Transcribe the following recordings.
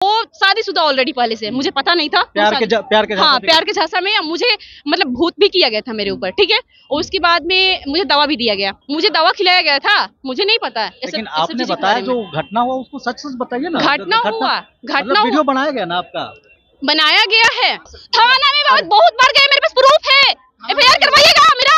वो शादीशुदा ऑलरेडी पहले से, मुझे पता नहीं था। प्यार के झांसा में मुझे मतलब भूत भी किया गया था मेरे ऊपर, ठीक है। और उसके बाद में मुझे दवा भी दिया गया, मुझे दवा खिलाया गया था, मुझे नहीं पता है। लेकिन आपने बताया जो घटना हुआ उसको सच सच बताइए ना। घटना वीडियो बनाया गया ना आपका? बनाया गया है, थाना में बहुत बार गए, मेरे पास प्रूफ है, एफआईआर करवाइएगा मेरा।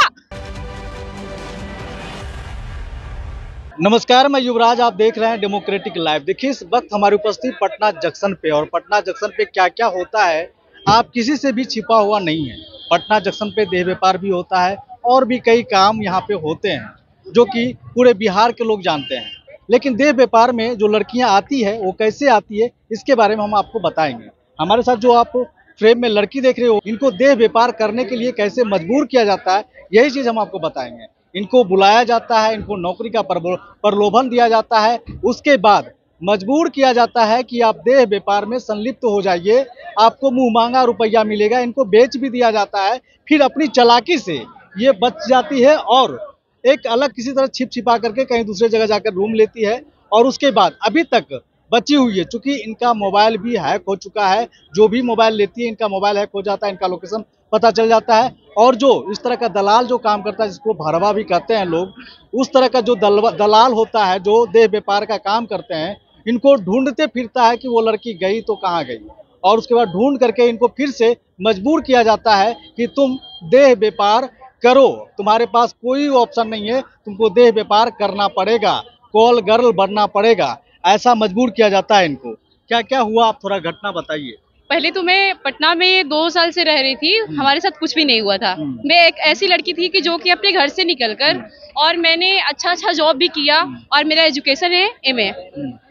नमस्कार, मैं युवराज, आप देख रहे हैं डेमोक्रेटिक लाइव। देखिए इस वक्त हमारी उपस्थिति पटना जंक्शन पे, और पटना जंक्शन पे क्या क्या होता है आप किसी से भी छिपा हुआ नहीं है। पटना जंक्शन पे देह व्यापार भी होता है और भी कई काम यहाँ पे होते हैं जो कि पूरे बिहार के लोग जानते हैं। लेकिन देह व्यापार में जो लड़कियां आती है वो कैसे आती है इसके बारे में हम आपको बताएंगे। हमारे साथ जो आप फ्रेम में लड़की देख रहे हो, इनको देह व्यापार करने के लिए कैसे मजबूर किया जाता है यही चीज हम आपको बताएंगे। इनको बुलाया जाता है, इनको नौकरी का प्रलोभन दिया जाता है, उसके बाद मजबूर किया जाता है कि आप देह व्यापार में संलिप्त हो जाइए, आपको मुंह मांगा रुपया मिलेगा। इनको बेच भी दिया जाता है, फिर अपनी चालाकी से ये बच जाती है और एक अलग किसी तरह छिप छिपा करके कहीं दूसरे जगह जाकर रूम लेती है। और उसके बाद अभी तक बची हुई है, चूंकि इनका मोबाइल भी हैक हो चुका है। जो भी मोबाइल लेती है इनका मोबाइल हैक हो जाता है, इनका लोकेशन पता चल जाता है। और जो इस तरह का दलाल जो काम करता है, जिसको भरवा भी कहते हैं लोग, उस तरह का जो दलाल होता है जो देह व्यापार का काम करते हैं, इनको ढूंढते फिरता है कि वो लड़की गई तो कहाँ गई, और उसके बाद ढूंढ करके इनको फिर से मजबूर किया जाता है कि तुम देह व्यापार करो, तुम्हारे पास कोई ऑप्शन नहीं है, तुमको देह व्यापार करना पड़ेगा, कॉल गर्ल बनना पड़ेगा, ऐसा मजबूर किया जाता है इनको। क्या क्या हुआ आप थोड़ा घटना बताइए। पहले तो मैं पटना में 2 साल से रह रही थी, हमारे साथ कुछ भी नहीं हुआ था। मैं एक ऐसी लड़की थी कि जो कि अपने घर से निकलकर, और मैंने अच्छा जॉब भी किया, और मेरा एजुकेशन है एमए,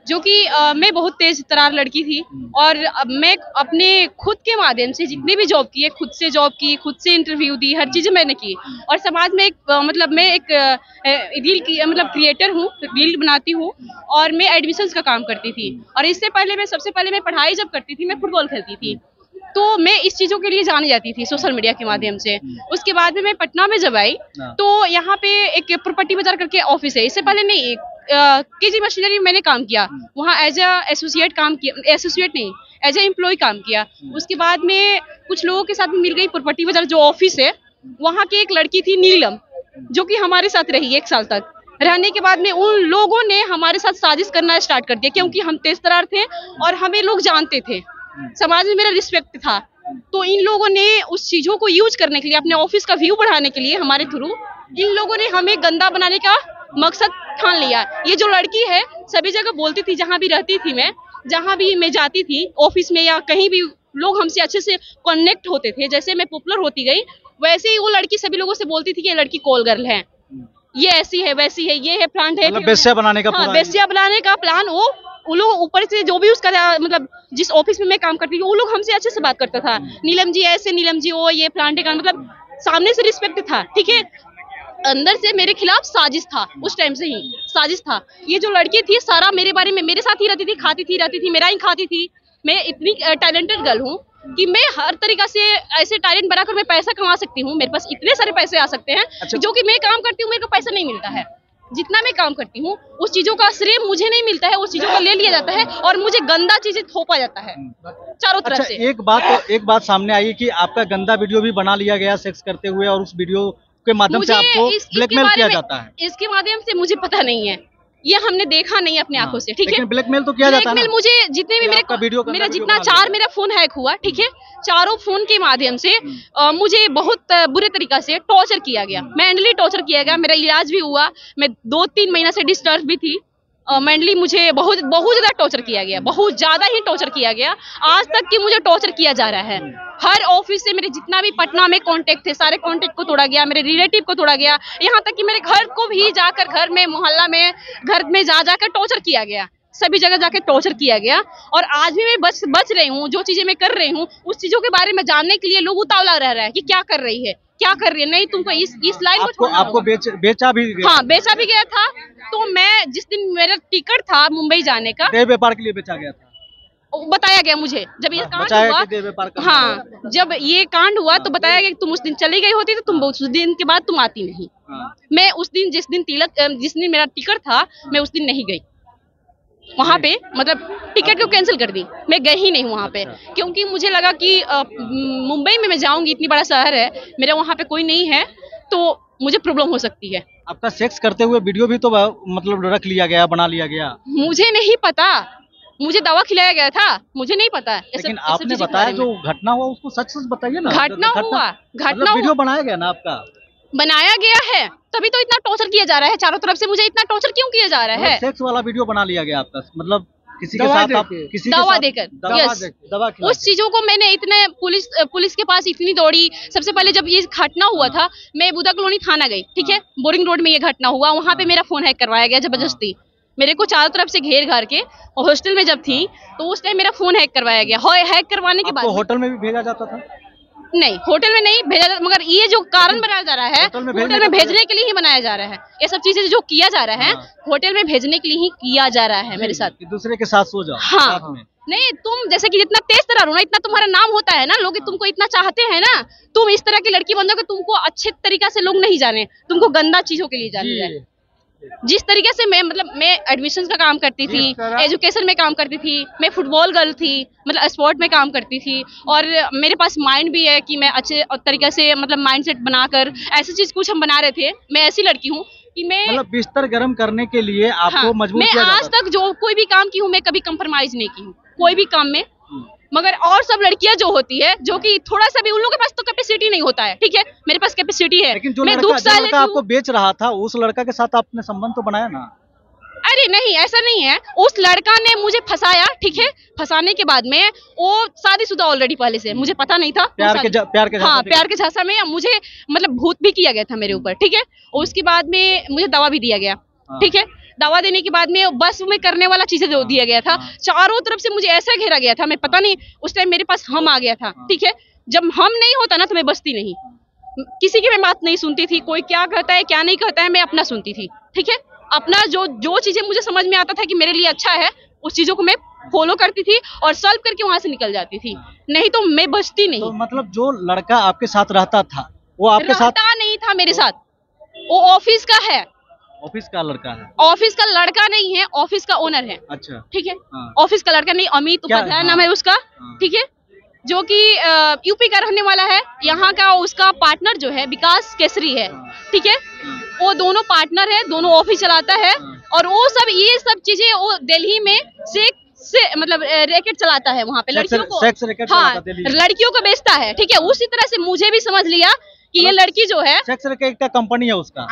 जो कि मैं बहुत तेज तरार लड़की थी। और मैं अपने खुद के माध्यम से जितने भी जॉब किए, खुद से जॉब की, खुद से इंटरव्यू दी, हर चीज मैंने की। और समाज में मैं एक रील की क्रिएटर हूँ, रील बनाती हूँ, और मैं एडमिशंस का काम करती थी। और इससे पहले सबसे पहले मैं पढ़ाई जब करती थी, मैं फुटबॉल खेलती थी, तो मैं इस चीजों के लिए जानी जाती थी सोशल मीडिया के माध्यम से। उसके बाद में मैं पटना में जब आई तो यहाँ पे एक प्रॉपर्टी बाजार करके ऑफिस है, इससे पहले नहीं केजी मशीनरी में मैंने काम किया, वहाँ एज एसोसिएट काम किया, एसोसिएट नहीं एज ए एम्प्लॉय काम किया। उसके बाद में कुछ लोगों के साथ मिल गई, प्रॉपर्टी बाजार जो ऑफिस है वहाँ की एक लड़की थी नीलम, जो कि हमारे साथ रही 1 साल तक। रहने के बाद में उन लोगों ने हमारे साथ साजिश करना स्टार्ट कर दिया, क्योंकि हम तेज तरार थे और हमें लोग जानते थे, समाज में मेरा रिस्पेक्ट था। तो इन लोगों ने उस चीजों को यूज करने के लिए, अपने ऑफिस का व्यू बढ़ाने के लिए हमारे थ्रू, इन लोगों ने हमें गंदा बनाने का मकसद ठान लिया। ये जो लड़की है सभी जगह बोलती थी, जहां भी रहती थी मैं, जहां भी मैं जाती थी ऑफिस में या कहीं भी, लोग हमसे अच्छे से कनेक्ट होते थे। जैसे मैं पॉपुलर होती गई वैसे ही वो लड़की सभी लोगों से बोलती थी कि ये लड़की कॉल गर्ल है, ये ऐसी है, वैसी है, ये है, प्लांट है, बेस्या बनाने का बेस्या बनाने का प्लान। वो लोग ऊपर से जो भी उसका जिस ऑफिस में मैं काम करती थी, वो लोग हमसे अच्छे से बात करता था, नीलम जी ऐसे, नीलम जी वो, ये प्लांट का सामने से रिस्पेक्ट था, ठीक है। अंदर से मेरे खिलाफ साजिश था, उस टाइम से ही साजिश था। ये जो लड़की थी सारा मेरे बारे में, मेरे साथ ही रहती थी, खाती थी, रहती थी, मेरा ही खाती थी। मैं इतनी टैलेंटेड गर्ल हूँ कि मैं हर तरीका से ऐसे टैलेंट बनाकर मैं पैसा कमा सकती हूँ। मेरे पास इतने सारे पैसे आ सकते हैं। अच्छा। जो कि मैं काम करती हूँ मेरे को पैसा नहीं मिलता है, जितना मैं काम करती हूँ उस चीजों का श्रेय मुझे नहीं मिलता है, उस चीजों का ले लिया जाता है और मुझे गंदा चीजें थोपा जाता है चारों तरफ से। एक बात सामने आई कि आपका गंदा वीडियो भी बना लिया गया सेक्स करते हुए, और उस वीडियो के माध्यम से आपको ब्लैकमेल किया जाता है। इसके माध्यम से मुझे पता नहीं है, ये हमने देखा नहीं अपने आंखों से, ठीक है। ब्लैकमेल तो किया जाता है ना? मुझे जितने भी मेरा जितना 4 मेरा फोन हैक हुआ, ठीक है, चारों फोन के माध्यम से मुझे बहुत बुरे तरीका से टॉर्चर किया गया, मेंटली टॉर्चर किया गया। मेरा इलाज भी हुआ, मैं 2-3 महीना से डिस्टर्ब भी थी। मेंटली मुझे बहुत ज्यादा टॉर्चर किया गया, बहुत ज्यादा ही टॉर्चर किया गया। आज तक कि मुझे टॉर्चर किया जा रहा है। हर ऑफिस से मेरे जितना भी पटना में कांटेक्ट थे, सारे कांटेक्ट को तोड़ा गया, मेरे रिलेटिव को तोड़ा गया, यहाँ तक कि मेरे घर को भी जाकर, घर में मोहल्ला में घर में जाकर टॉर्चर किया गया, सभी जगह जाके टॉर्चर किया गया। और आज भी मैं बच रही हूँ, जो चीजें मैं कर रही हूँ उस चीजों के बारे में जानने के लिए लोग उतावला रह रहा है कि क्या कर रही है, क्या कर रही है। नहीं, तुमको इस लाइन को आपको बेचा भी गया? हाँ, बेचा भी गया था। तो मैं जिस दिन मेरा टिकट था मुंबई जाने का, देह व्यापार के लिए बेचा गया था, बताया गया मुझे। जब ये कांड हुआ, हाँ, जब ये कांड हुआ तो बताया गया कि तुम उस दिन चली गई होती तो तुम उस दिन के बाद तुम आती नहीं। मैं उस दिन जिस दिन मेरा टिकट था मैं उस दिन नहीं गई। वहाँ पे, मतलब टिकट को कैंसिल कर दी, मैं गई ही नहीं हूँ वहाँ पे, क्योंकि मुझे लगा कि मुंबई में मैं जाऊंगी, इतनी बड़ा शहर है, मेरा वहाँ पे कोई नहीं है तो मुझे प्रॉब्लम हो सकती है। आपका सेक्स करते हुए वीडियो भी तो मतलब रख लिया गया, बना लिया गया। मुझे नहीं पता, मुझे दवा खिलाया गया था, मुझे नहीं पता। लेकिन आपने बताया जो घटना हुआ उसको सच सच बताइए ना। घटना मतलब वीडियो बनाया गया ना आपका? बनाया गया है, तभी तो इतना टॉर्चर किया जा रहा है चारों तरफ से, मुझे इतना टॉर्चर क्यों किया जा रहा है? सेक्स वाला वीडियो बना लिया गया आपका, मतलब किसी के साथ आप दवा देकर, दवा उस चीजों को मैंने इतने पुलिस के पास इतनी दौड़ी। सबसे पहले जब ये घटना हुआ था, मैं बुधा कॉलोनी थाना गई, ठीक है, बोरिंग रोड में ये घटना हुआ, वहाँ पे मेरा फोन हैक करवाया गया जबरदस्ती, मेरे को चारों तरफ से घेर घार के। हॉस्टल में जब थी तो उस टाइम मेरा फोन हैक करवाया गया। हैक करवाने के बाद होटल में भी भेजा जाता था? नहीं, होटल में नहीं भेजा जाता, मगर ये जो कारण बनाया जा रहा है होटल में भेजने के लिए ही बनाया जा रहा है। ये सब चीजें जो किया जा रहा है होटल में भेजने के लिए ही किया जा रहा है मेरे साथ। दूसरे के साथ सो जाओ। हाँ, नहीं, तुम जैसे कि जितना तेज तरह रो ना, इतना तुम्हारा नाम होता है ना, लोग तुमको इतना चाहते हैं ना, तुम इस तरह की लड़की बन जाओ कि तुमको अच्छे तरीका से लोग नहीं जाने, तुमको गंदा चीजों के लिए जाने जाए। जिस तरीके से मैं एडमिशन का काम करती थी, एजुकेशन में काम करती थी, मैं फुटबॉल गर्ल थी, मतलब स्पोर्ट में काम करती थी, और मेरे पास माइंड भी है कि मैं अच्छे तरीके से मतलब माइंडसेट बनाकर ऐसी चीज कुछ हम बना रहे थे। मैं ऐसी लड़की हूँ कि मैं मतलब बिस्तर गर्म करने के लिए आपको मजबूर किया जाता था। मैं आज तक जो कोई भी काम की हूँ, मैं कभी कंप्रोमाइज नहीं की हूँ कोई भी काम में। मगर और सब लड़कियां जो होती है, जो कि थोड़ा सा भी, उन लोगों के पास तो कैपेसिटी नहीं होता है, ठीक है, मेरे पास कैपेसिटी है। लेकिन जो लड़का आपको बेच रहा था, उस लड़का के साथ आपने संबंध तो बनाया ना? अरे नहीं, ऐसा नहीं है, उस लड़का ने मुझे फंसाया, ठीक है, फंसाने के बाद में वो शादीशुदा ऑलरेडी पहले से, मुझे पता नहीं था। प्यार के झांसा में मुझे मतलब भूत भी किया गया था मेरे ऊपर, ठीक है, और उसके बाद में मुझे दवा भी दिया गया, ठीक है। दवा देने के बाद में बस में करने वाला चीजें जो दिया गया था, चारों तरफ से मुझे ऐसा घेरा गया था, मैं पता नहीं, उस टाइम मेरे पास हम आ गया था, ठीक है। जब हम नहीं होता ना तो मैं बचती नहीं, किसी की मैं बात नहीं सुनती थी, कोई क्या कहता है क्या नहीं कहता है, मैं अपना सुनती थी, ठीक है। अपना जो चीजें मुझे समझ में आता था कि मेरे लिए अच्छा है, उस चीजों को मैं फॉलो करती थी और सॉल्व करके वहां से निकल जाती थी, नहीं तो मैं बचती नहीं। तो मतलब जो लड़का आपके साथ रहता था वो आपके साथ नहीं था मेरे साथ, वो ऑफिस का है, ऑफिस का लड़का है, ऑफिस का लड़का नहीं है, ऑफिस का ओनर है। अच्छा, ठीक है, ऑफिस का लड़का नहीं, अमित उपाध्याय नाम है उसका, ठीक है, जो कि यूपी का रहने वाला है। यहाँ का उसका पार्टनर जो है विकास केसरी है, ठीक है, वो दोनों पार्टनर है, दोनों ऑफिस चलाता है, और वो सब ये सब चीजें वो दिल्ली में से मतलब रैकेट चलाता है, वहाँ पे लड़कियों को, हाँ, लड़कियों को बेचता है, ठीक है। उसी तरह से मुझे भी समझ लिया कि ये लड़की जो है, सेक्स रैकेट का कंपनी है उसका,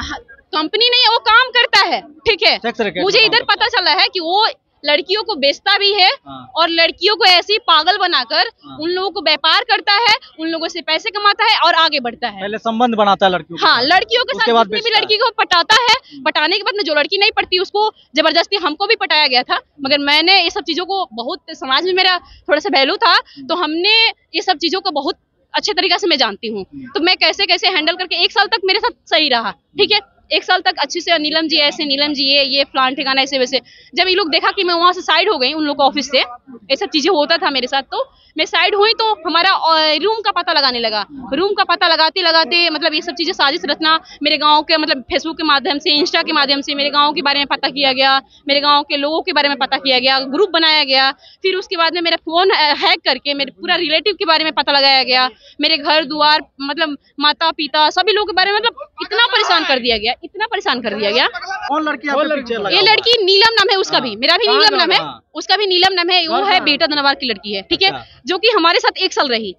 कंपनी नहीं है, वो काम करता है, ठीक है। मुझे इधर पता चला है कि वो लड़कियों को बेचता भी है, और लड़कियों को ऐसे ही पागल बनाकर उन लोगों को व्यापार करता है, उन लोगों से पैसे कमाता है और आगे बढ़ता है। पहले संबंध बनाता है लड़कियों, हाँ, लड़कियों के साथ जितनी भी लड़की को पटाता है, पटाने के बाद में जो लड़की नहीं पड़ती उसको जबरदस्ती, हमको भी पटाया गया था, मगर मैंने ये सब चीजों को, बहुत समाज में मेरा थोड़ा सा वैल्यू था, तो हमने ये सब चीजों को बहुत अच्छे तरीके से मैं जानती हूँ, तो मैं कैसे कैसे हैंडल करके 1 साल तक मेरे साथ सही रहा, ठीक है। 1 साल तक अच्छे से, नीलम जी ऐसे, नीलम जी ये प्लान ठिकाना ऐसे वैसे। जब ये लोग देखा कि मैं वहां से साइड हो गई, उन लोग को ऑफिस से ये सब चीजें होता था मेरे साथ, तो मैं साइड हुई, तो हमारा रूम का पता लगाने लगा। रूम का पता लगाते लगाते मतलब ये सब चीजें साजिश रचना, मेरे गांव के मतलब फेसबुक के माध्यम से, इंस्टा के माध्यम से मेरे गांव के बारे में पता किया गया, मेरे गांव के लोगों के बारे में पता किया गया, ग्रुप बनाया गया। फिर उसके बाद में मेरा फोन हैक करके मेरे पूरा रिलेटिव के बारे में पता लगाया गया, मेरे घर द्वार मतलब माता पिता सभी लोगों के बारे में, मतलब इतना परेशान कर दिया गया, इतना परेशान कर दिया गया। कौन लड़की आपके पीछे लगा? ये लड़की नीलम नाम है उसका भी, मेरा भी नीलम नाम है, उसका भी नीलम नाम है, वो है बेटा धनवार की लड़की है, ठीक है, जो कि हमारे साथ 1 साल रही,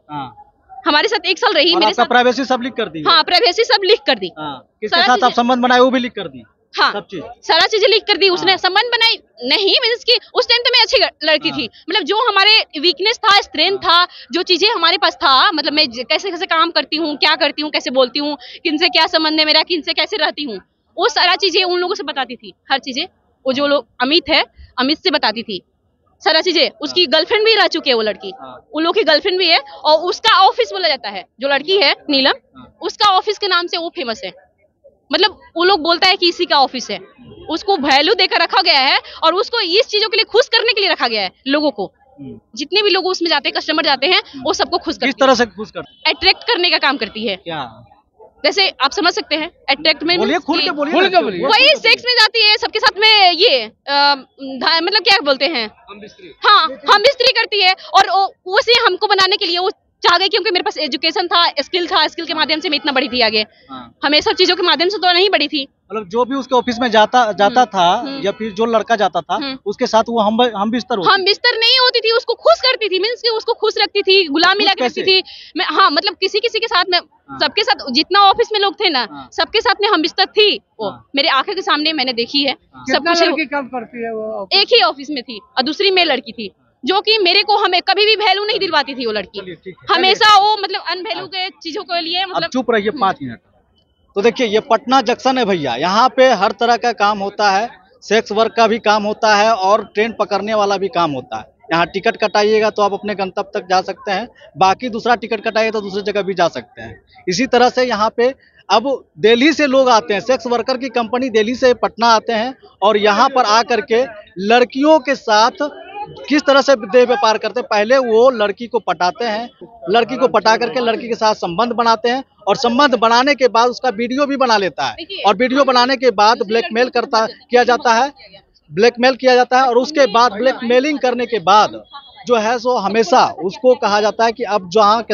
हमारे साथ 1 साल रही, मेरे साथ प्राइवेसी सब लिख कर दी। हाँ, प्राइवेसी सब लिख कर दी, किसके साथ आप संबंध बनाए वो भी लिख कर दी, हाँ, सब चीज, सारा चीजें लिख कर दी उसने। संबंध बनाई नहीं, मींस की उस टाइम तो मैं अच्छी लड़की थी, मतलब जो हमारे वीकनेस था, स्ट्रेंथ था, जो चीजें हमारे पास था, मतलब मैं कैसे कैसे काम करती हूँ, क्या करती हूँ, कैसे बोलती हूँ, किनसे क्या संबंध है मेरा, किनसे कैसे रहती हूँ, वो सारा चीजें उन लोगों से बताती थी, हर चीजें। वो जो लोग अमित है, अमित से बताती थी सारा चीजें। उसकी गर्लफ्रेंड भी रह चुकी है वो लड़की, उन लोग की गर्लफ्रेंड भी है, और उसका ऑफिस बोला जाता है, जो लड़की है नीलम, उसका ऑफिस के नाम से वो फेमस है, मतलब वो लोग बोलता है कि इसी का ऑफिस है, उसको वैल्यू देकर रखा गया है, और उसको इस चीजों के लिए खुश करने के लिए रखा गया है लोगों को। जितने भी लोग उसमें जाते हैं, कस्टमर जाते हैं, वो सबको खुश करती है। किस तरह से खुश करती है? अट्रैक्ट करने का काम करती है। क्या जैसे आप समझ सकते हैं अट्रैक्टमेंट बोलिए, खुल के बोलिए। वही सेक्स में जाती है सबके साथ में, ये मतलब क्या बोलते हैं, हाँ हम बिस्तरी करती है, और वो से हमको बनाने के लिए वो चाह गई, क्योंकि मेरे पास एजुकेशन था, स्किल के माध्यम से मैं इतना बढ़ी थी आगे। हमें सब चीजों के माध्यम से तो नहीं बढ़ी थी। मतलब जो भी उसके ऑफिस में जाता था या फिर जो लड़का जाता था उसके साथ वो हम बिस्तर नहीं होती थी, उसको खुश करती थी, मीन्स कि उसको खुश रखती थी, गुलामी लगा करती थी। मैं हाँ मतलब किसी के साथ में, सबके साथ, जितना ऑफिस में लोग थे ना, सबके साथ में हम बिस्तर थी। वो मेरे आंखों के सामने मैंने देखी है सब कुछ। लड़की काम करती है वो? एक ही ऑफिस में थी और दूसरी मेल लड़की थी, जो कि मेरे को हमें कभी भी वैल्यू नहीं दिलवाती थी। वो लड़की हमेशा वो मतलब अनवैल्यू के चीजों के लिए मतलब। चुप रहिए 5 मिनट। तो देखिए ये पटना जंक्शन है भैया, यहाँ पे हर तरह का काम होता है, सेक्स वर्क का भी काम होता है और ट्रेन पकड़ने वाला भी काम होता है। यहाँ टिकट कटाइएगा तो आप अपने गंतव्य तक जा सकते हैं, बाकी दूसरा टिकट कटाइएगा तो दूसरी जगह भी जा सकते हैं। इसी तरह से यहाँ पे अब दिल्ली से लोग आते हैं, सेक्स वर्कर की कंपनी दिल्ली से पटना आते हैं और यहाँ पर आकर के लड़कियों के साथ किस तरह से देह व्यापार करते हैं। पहले वो लड़की को पटाते हैं, लड़की को पटा करके लड़की के साथ संबंध बनाते हैं और संबंध बनाने के बाद उसका वीडियो भी बना लेता है और वीडियो बनाने के बाद ब्लैकमेल किया जाता है और उसके बाद ब्लैकमेलिंग करने के बाद जो है सो हमेशा उसको कहा जाता है कि अब जहाँ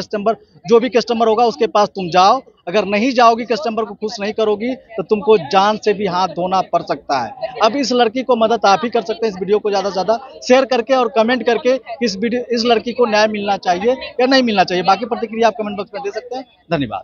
जो भी कस्टमर होगा उसके पास तुम जाओ, अगर नहीं जाओगी, कस्टमर को खुश नहीं करोगी तो तुमको जान से भी हाथ धोना पड़ सकता है। अब इस लड़की को मदद आप ही कर सकते हैं, इस वीडियो को ज़्यादा से ज़्यादा शेयर करके और कमेंट करके इस लड़की को न्याय मिलना चाहिए या नहीं मिलना चाहिए। बाकी प्रतिक्रिया आप कमेंट बॉक्स में दे सकते हैं। धन्यवाद।